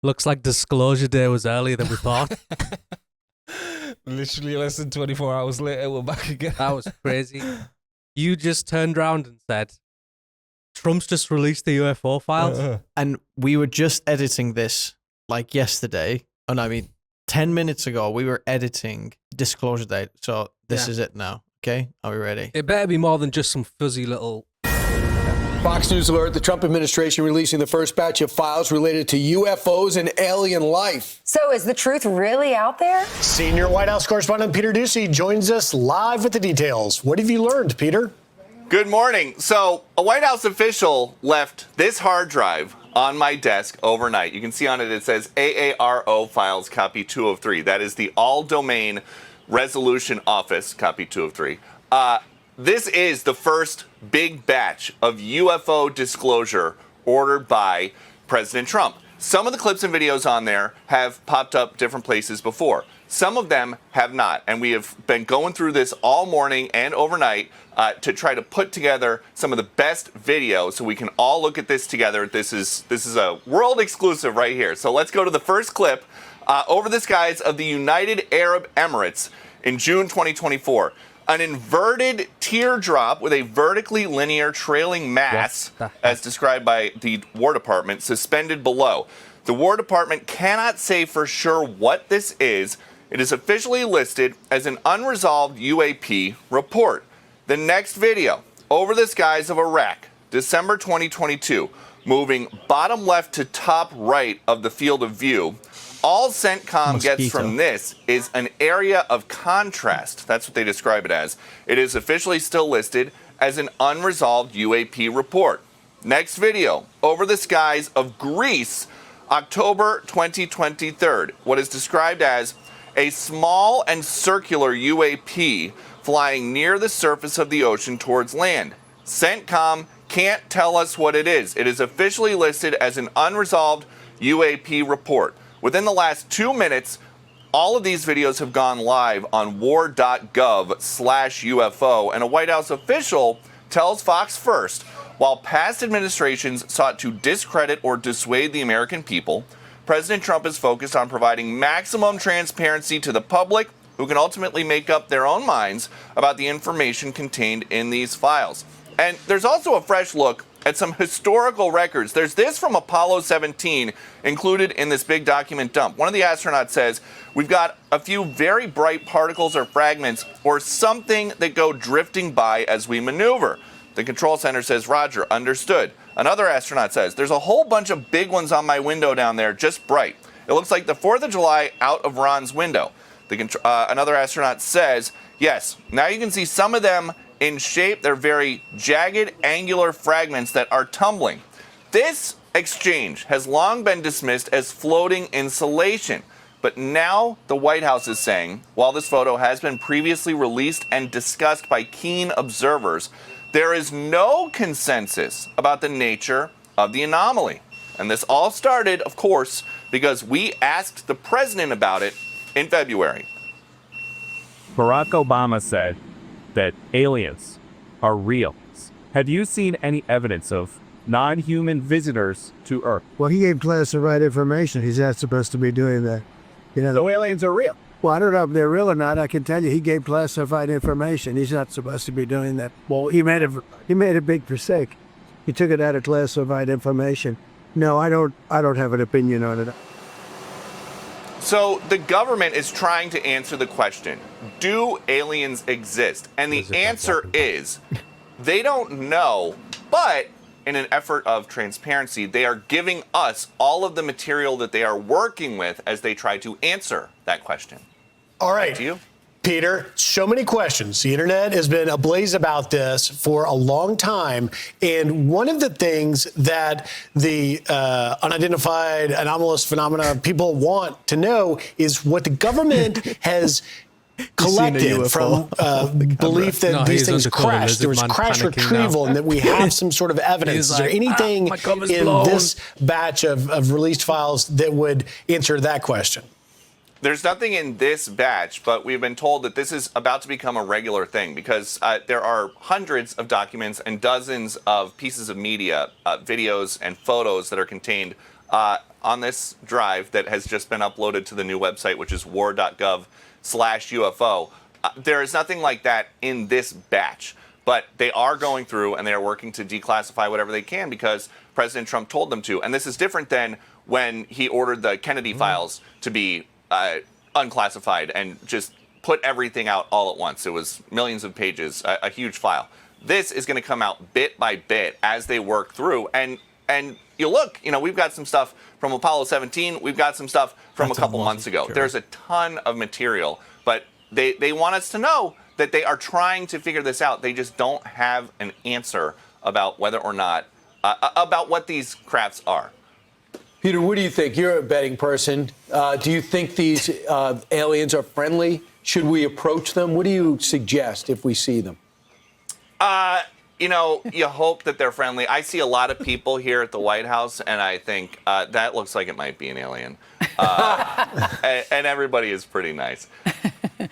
Looks like disclosure day was earlier than we thought. Literally less than 24 hours later, we're back again. That was crazy. You just turned around and said, Trump's just released the UFO files. And we were just editing this like yesterday. Oh, no, I mean, 10 minutes ago, we were editing disclosure date. So this is it now. Okay. Are we ready? It better be more than just some fuzzy little... Fox News alert, the Trump administration releasing the first batch of files related to UFOs and alien life. So is the truth really out there? Senior White House correspondent Peter Doocy joins us live with the details. What have you learned, Peter? Good morning. So a White House official left this hard drive on my desk overnight. You can see on it, it says AARO files copy 2 of 3. That is the all domain resolution office copy 2 of 3. This is the first big batch of UFO disclosure ordered by President Trump. Some of the clips and videos on there have popped up different places before. Some of them have not. And we have been going through this all morning and overnight to try to put together some of the best video so we can all look at this together. This is a world exclusive right here. So let's go to the first clip over the skies of the United Arab Emirates in June 2024. An inverted teardrop with a vertically linear trailing mass, as described by the War Department, suspended below. The War Department cannot say for sure what this is. It is officially listed as an unresolved UAP report. The next video, over the skies of Iraq, December 2022, moving bottom left to top right of the field of view. All CENTCOM gets from this is an area of contrast. That's what they describe it as. It is officially still listed as an unresolved UAP report. Next video, over the skies of Greece, October 2023. What is described as a small and circular UAP flying near the surface of the ocean towards land. CENTCOM can't tell us what it is. It is officially listed as an unresolved UAP report. Within the last 2 minutes, all of these videos have gone live on war.gov/UFO, and a White House official tells Fox First, while past administrations sought to discredit or dissuade the American people, President Trump is focused on providing maximum transparency to the public, who can ultimately make up their own minds about the information contained in these files. And there's also a fresh look at some historical records. There's this from Apollo 17 included in this big document dump. One of the astronauts says, we've got a few very bright particles or fragments or something that go drifting by as we maneuver. The control center says, Roger, understood. Another astronaut says, there's a whole bunch of big ones on my window down there, just bright. It looks like the 4th of July out of Ron's window. Another astronaut says, yes, now you can see some of them in shape. They're very jagged, angular fragments that are tumbling. This exchange has long been dismissed as floating insulation. But now the White House is saying, while this photo has been previously released and discussed by keen observers, there is no consensus about the nature of the anomaly. And this all started, of course, because we asked the president about it in February. Barack Obama said that aliens are real. Have you seen any evidence of non-human visitors to Earth? Well, he gave classified information. He's not supposed to be doing that. You know, So aliens are real. well, I don't know if they're real or not. I can tell you, he gave classified information. He's not supposed to be doing that. Well, he made a big mistake. He took it out of classified information. No, I don't have an opinion on it. So the government is trying to answer the question, do aliens exist? And the answer is, they don't know, but in an effort of transparency, they are giving us all of the material that they are working with as they try to answer that question. All right. Back to you. Peter, so many questions. The internet has been ablaze about this for a long time. And one of the things that the unidentified anomalous phenomena people want to know is what the government has collected from belief that these things crashed. There was crash retrieval and that we have some sort of evidence. Is there anything in this batch of released files that would answer that question? There's nothing in this batch, but we've been told that this is about to become a regular thing because there are hundreds of documents and dozens of pieces of media, videos and photos that are contained on this drive that has just been uploaded to the new website, which is war.gov/UFO. There is nothing like that in this batch. But they are going through and they are working to declassify whatever they can because President Trump told them to. And this is different than when he ordered the Kennedy files to be unclassified and just put everything out all at once. It was millions of pages, a huge file. This is going to come out bit by bit as they work through. And you look, we've got some stuff from Apollo 17. We've got some stuff from a couple months ago. There's a ton of material, but they want us to know that they are trying to figure this out. They just don't have an answer about whether or not, about what these crafts are. Peter, what do you think? You're a betting person. Do you think these aliens are friendly? Should we approach them? What do you suggest if we see them? You hope that they're friendly. I see a lot of people here at the White House, and I think that looks like it might be an alien. And everybody is pretty nice.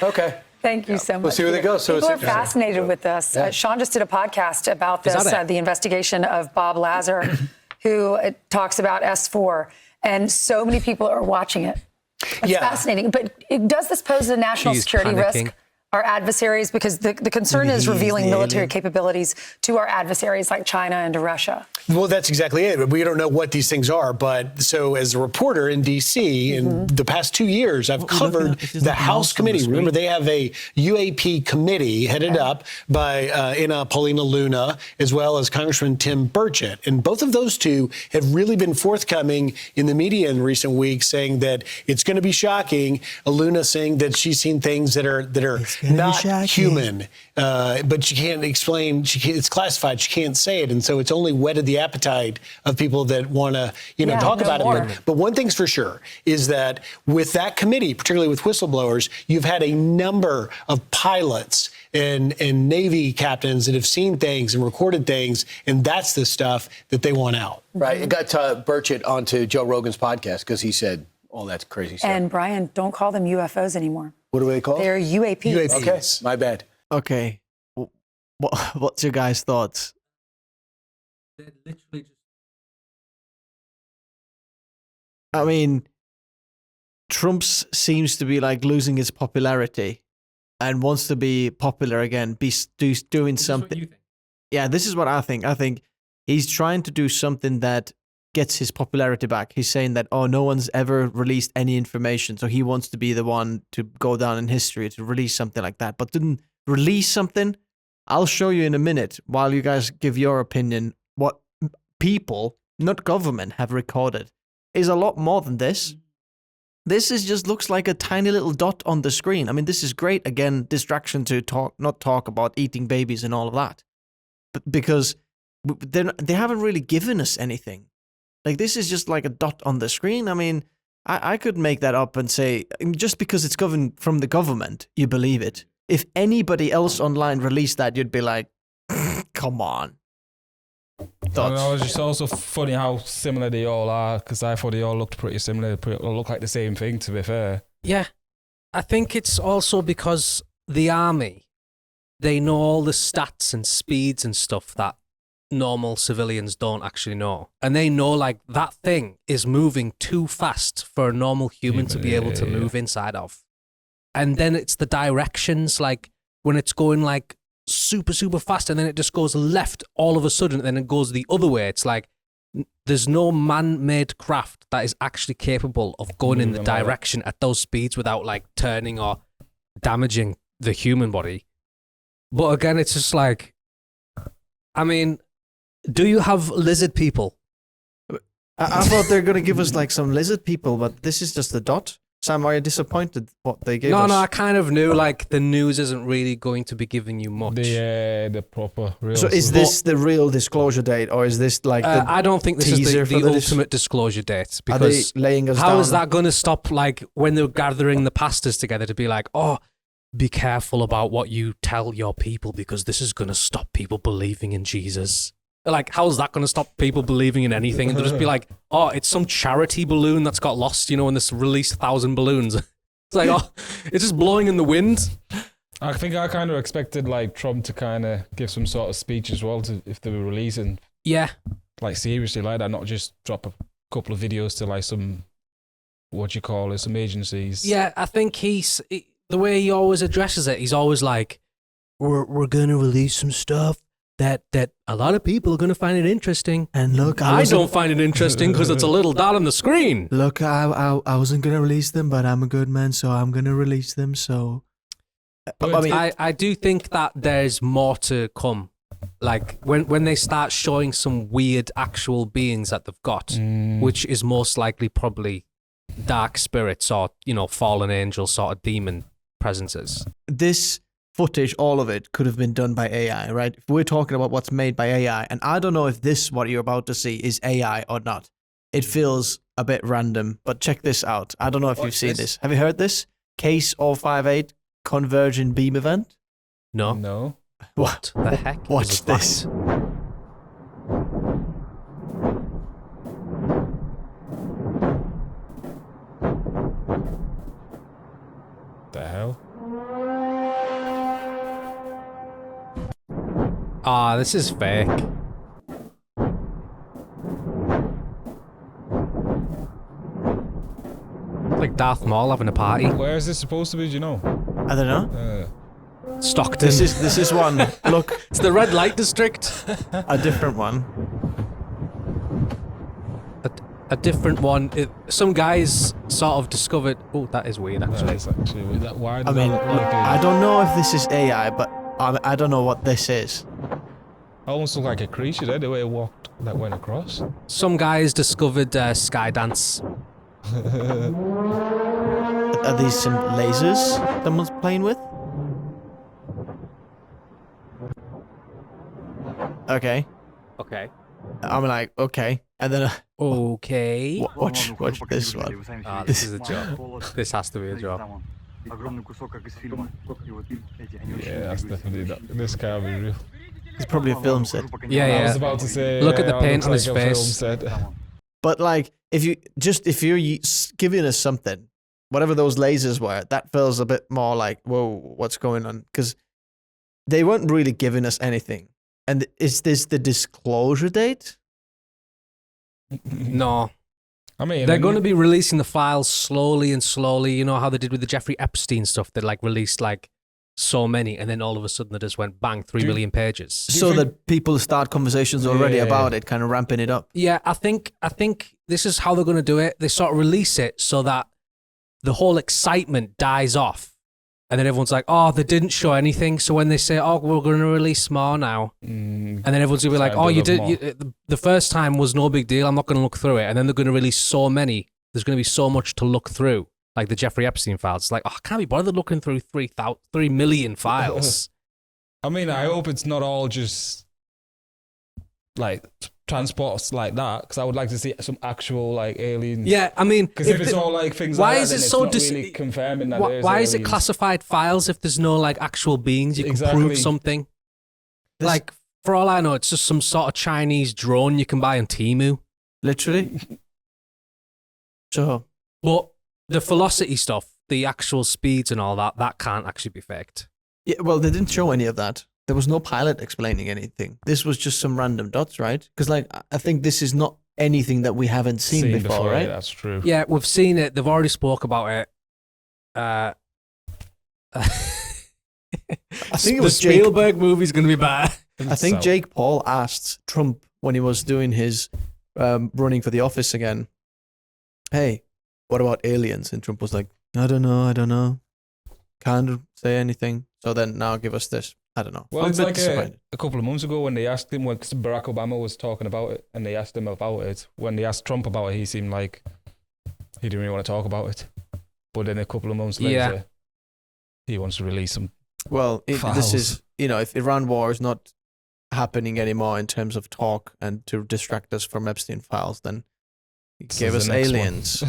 Okay. Thank you so much. We'll see where they go. So people are fascinated with this. Sean just did a podcast about this, the investigation of Bob Lazar, who talks about S4, and so many people are watching it. It's fascinating. But does this pose a national security risk? Our adversaries, because the concern is revealing military capabilities to our adversaries like China and to Russia. Well, that's exactly it. We don't know what these things are. But so as a reporter in D.C., in the past 2 years, I've covered the House committee. Remember, they have a UAP committee headed up by Anna Paulina Luna, as well as Congressman Tim Burchett. And both of those two have really been forthcoming in the media in recent weeks, saying that it's going to be shocking. Luna saying that she's seen things that are not human, but she can't explain. It's classified. She can't say it, and so it's only whetted the appetite of people that want to, talk about it. But one thing's for sure is that with that committee, particularly with whistleblowers, you've had a number of pilots and Navy captains that have seen things and recorded things, and that's the stuff that they want out. Right. It got Burchett onto Joe Rogan's podcast because he said, "Oh, that's crazy stuff." And Brian, don't call them UFOs anymore. What do they call? They're UAPs. Okay, my bad. Okay. What's your guys' thoughts? They're literally just... I mean, Trump seems to be like losing his popularity and wants to be popular again, doing something. Yeah, this is what I think. I think he's trying to do something that gets his popularity back. He's saying that, no one's ever released any information, so he wants to be the one to go down in history to release something like that. But didn't release something, I'll show you in a minute while you guys give your opinion. What people, not government, have recorded is a lot more than this. This just looks like a tiny little dot on the screen. I mean, this is great. Again, distraction to not talk about eating babies and all of that, but because they haven't really given us anything. Like, this is just like a dot on the screen. I mean, I could make that up and say, just because it's coming from the government, you believe it. If anybody else online released that, you'd be like, come on. It's just also funny how similar they all are, because I thought they all looked pretty similar. They look like the same thing, to be fair. Yeah. I think it's also because the army, they know all the stats and speeds and stuff that normal civilians don't actually know. And they know, like, that thing is moving too fast for a normal human to be able to move inside of. And then it's the directions, like, when it's going, like, super, super fast, and then it just goes left all of a sudden, and then it goes the other way. It's like, there's no man-made craft that is actually capable of going in the direction at those speeds without, like, turning or damaging the human body. But again, it's just like, I mean, do you have lizard people? I thought they were going to give us like some lizard people, but this is just a dot. Sam, are you disappointed what they gave us? No, I kind of knew like the news isn't really going to be giving you much. The proper real. So is this the real disclosure date, or is this like the I don't think this is the ultimate disclosure date, because are they laying us how down? Is that going to stop, like, when they're gathering the pastors together to be like, be careful about what you tell your people, because this is going to stop people believing in Jesus. Like, how's that going to stop people believing in anything? And they'll just be like, it's some charity balloon that's got lost, and this released 1,000 balloons. It's like, it's just blowing in the wind. I think I kind of expected, like, Trump to kind of give some sort of speech as well if they were releasing. Yeah. Like, seriously like that, not just drop a couple of videos to like some some agencies. Yeah, I think the way he always addresses it, he's always like, we're gonna release some stuff that a lot of people are gonna find it interesting. And look, I don't find it interesting because it's a little dot on the screen. Look, I wasn't gonna release them, but I'm a good man, so I'm gonna release them. So, I mean, I do think that there's more to come. Like when they start showing some weird actual beings that they've got, which is most likely probably dark spirits or fallen angel sort of demon presences. This footage, all of it, could have been done by AI, right? If we're talking about what's made by AI, and I don't know if this, what you're about to see, is AI or not. It feels a bit random, but check this out. I don't know if you've seen this. Have you heard this? Case 058 Convergent Beam Event? No. What the heck? Watch this. The hell? Ah, this is fake. Like Darth Maul having a party. Where is this supposed to be? Do you know? I don't know. Stockton. This is one. Look, it's the red light district. A different one. A different one. Some guys sort of discovered. Oh, that is weird. Actually, that is actually weird. Why? I mean, I don't know if this is AI, but I don't know what this is. Almost looked like a creature there, the way it walked, that went across. Some guys discovered Skydance. Are these some lasers someone's playing with? Okay. I'm like, okay. And then... okay. Watch this one. This is a joke. This has to be a joke. Yeah, that's definitely not. This can't be real. It's probably a film set. Yeah. I was about to say... Look at the paint on his face. But like, if you're giving us something, whatever those lasers were, that feels a bit more like, whoa, what's going on? Because they weren't really giving us anything. And is this the disclosure date? No. I mean, they're going to be releasing the files slowly and slowly. You know how they did with the Jeffrey Epstein stuff? They like released like so many, and then all of a sudden they just went bang, 3 million pages. So that people start conversations already about it, kind of ramping it up. Yeah, I think this is how they're going to do it. They sort of release it so that the whole excitement dies off. And then everyone's like, oh, they didn't show anything. So when they say, oh, we're going to release more now. And then everyone's going to be like, oh, the first time was no big deal. I'm not going to look through it. And then they're going to release so many. There's going to be so much to look through. Like the Jeffrey Epstein files. It's like, oh, I can't be bothered looking through 3 million files. I mean, I hope it's not all just like transports like that, because I would like to see some actual like aliens. Yeah, I mean, because if it's all like things why like is that, it then so it's not really confirming that why is it aliens. classified files if there's no like actual beings you can prove something? Like, for all I know, it's just some sort of Chinese drone you can buy on Temu. Literally. Sure. But the velocity stuff, the actual speeds and all that can't actually be faked. Yeah, well, they didn't show any of that. There was no pilot explaining anything. This was just some random dots, right? Because, like, I think this is not anything that we haven't seen before, right? Yeah, that's true. Yeah, we've seen it. They've already spoke about it. I think it was the Spielberg movie's going to be bad. I think Jake Paul asked Trump when he was doing his running for the office again, hey, what about aliens? And Trump was like, I don't know. Can't say anything. So then now give us this. I don't know. Well, it's like a couple of months ago when they asked him, when Barack Obama was talking about it, and they asked him about it. When they asked Trump about it, he seemed like he didn't really want to talk about it. But then a couple of months later, he wants to release some. Well, this is, if Iran war is not happening anymore in terms of talk and to distract us from Epstein files, then he gave us aliens.